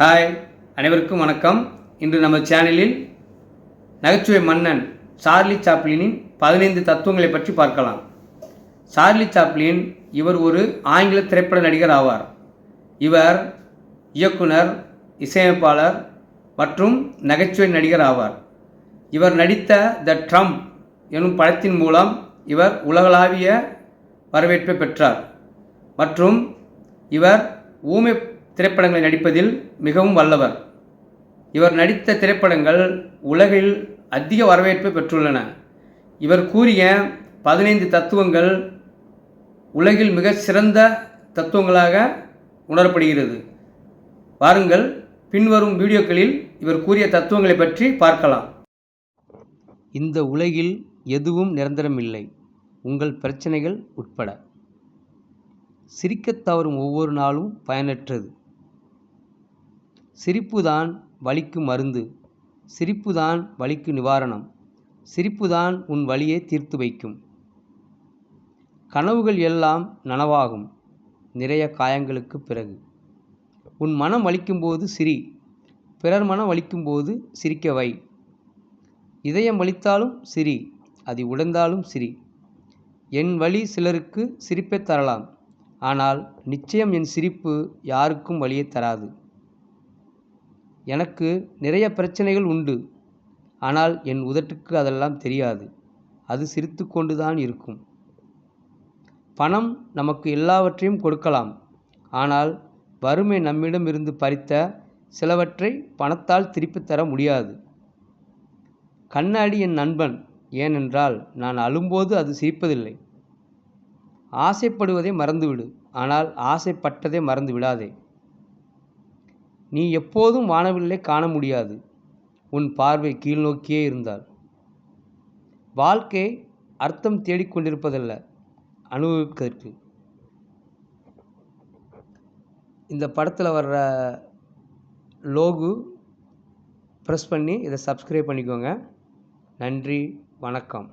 Hi, அனைவருக்கும் வணக்கம். இன்று நம்ம சேனலில் நகைச்சுவை மன்னன் சார்லி சாப்ளினின் 15 தத்துவங்களை பற்றி பார்க்கலாம். சார்லி சாப்ளின் இவர் ஒரு ஆங்கில திரைப்பட நடிகர் ஆவார். இவர் இயக்குனர், இசையமைப்பாளர் மற்றும் நகைச்சுவை நடிகர் ஆவார். இவர் நடித்த த ட்ரம்ப் எனும் படத்தின் மூலம் இவர் உலகளாவிய வரவேற்பை பெற்றார். மற்றும் இவர் ஊமை திரைப்படங்களை நடிப்பதில் மிகவும் வல்லவர். இவர் நடித்த திரைப்படங்கள் உலகில் அதிக வரவேற்பை பெற்றுள்ளன. இவர் கூறிய 15 தத்துவங்கள் உலகில் மிக சிறந்த தத்துவங்களாக உணரப்படுகிறது. வாருங்கள், பின்வரும் வீடியோக்களில் இவர் கூறிய தத்துவங்களை பற்றி பார்க்கலாம். இந்த உலகில் எதுவும் நிரந்தரமில்லை, உங்கள் பிரச்சனைகள் உட்பட. சிரிக்கத் தவறும் ஒவ்வொரு நாளும் பயனற்றது. சிரிப்புதான் வலிக்கு மருந்து, சிரிப்புதான் வலிக்கு நிவாரணம், சிரிப்புதான் உன் வலியை தீர்த்து வைக்கும். கனவுகள் எல்லாம் நனவாகும் நிறைய காயங்களுக்கு பிறகு. உன் மனம் வலிக்கும்போது சிரி, பிறர் மனம் வலிக்கும்போது சிரிக்க வை. இதயம் வலித்தாலும் சிரி, அது உடைந்தாலும் சிரி. என் வலி சிலருக்கு சிரிப்பை தரலாம், ஆனால் நிச்சயம் என் சிரிப்பு யாருக்கும் வலியை தராது. எனக்கு நிறைய பிரச்சனைகள் உண்டு, ஆனால் என் உதட்டுக்கு அதெல்லாம் தெரியாது, அது சிரித்து கொண்டுதான் இருக்கும். பணம் நமக்கு எல்லாவற்றையும் கொடுக்கலாம், ஆனால் வறுமை நம்மிடம் இருந்து பறித்த சிலவற்றை பணத்தால் திருப்பித் தர முடியாது. கண்ணாடி என் நண்பன், ஏனென்றால் நான் அழும்போது அது சிரிப்பதில்லை. ஆசைப்படுவதை மறந்துவிடு, ஆனால் ஆசைப்பட்டதை மறந்து விடாதே. நீ எப்போதும் வானவில்லை காண முடியாது, உன் பார்வை கீழ்நோக்கியே இருந்தால். வாழ்க்கை அர்த்தம் தேடிக்கொண்டிருப்பதல்ல, அனுபவிப்பதற்கு. இந்த படத்தில் வர்ற லோகு ப்ரெஸ் பண்ணி இதை சப்ஸ்கிரைப் பண்ணிக்கோங்க. நன்றி, வணக்கம்.